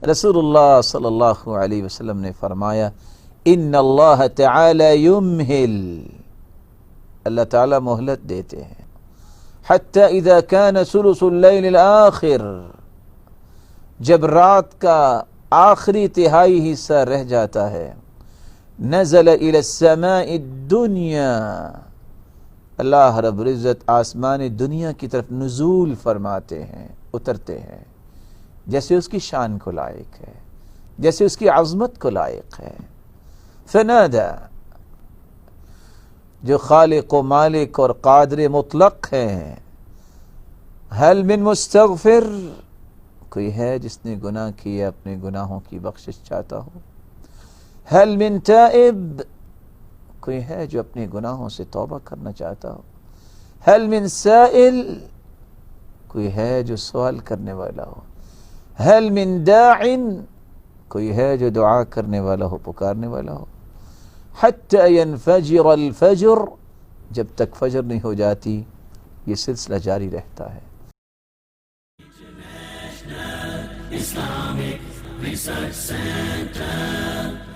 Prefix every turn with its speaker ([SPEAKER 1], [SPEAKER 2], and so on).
[SPEAKER 1] رسول اللہ صلی اللہ علیہ وسلم نے فرمایا ان اللہ تعالی یمہل، اللہ تعالی مہلت دیتے ہیں، حتی اذا کان ثلث اللیل الآخر، جب رات کا آخری تہائی حصہ رہ جاتا ہے، نزل الی السماء الدنیا، اللہ رب العزت آسمان دنیا کی طرف نزول فرماتے ہیں، اترتے ہیں، جیسے اس کی شان کو لائق ہے، جیسے اس کی عظمت کو لائق ہے۔ فنادا، جو خالق و مالک اور قادر مطلق ہیں، هل من مستغفر، کوئی ہے جس نے گناہ کیے اپنے گناہوں کی بخشش چاہتا ہو؟ هل من تائب، کوئی ہے جو اپنے گناہوں سے توبہ کرنا چاہتا ہو؟ هل من سائل، کوئی ہے جو سوال کرنے والا ہو؟ هل من داع، کوئی ہے جو دعا کرنے والا ہو، پکارنے والا ہو؟ حتی ینفجر الفجر، جب تک فجر نہیں ہو جاتی یہ سلسلہ جاری رہتا ہے۔
[SPEAKER 2] Islamic Research Center.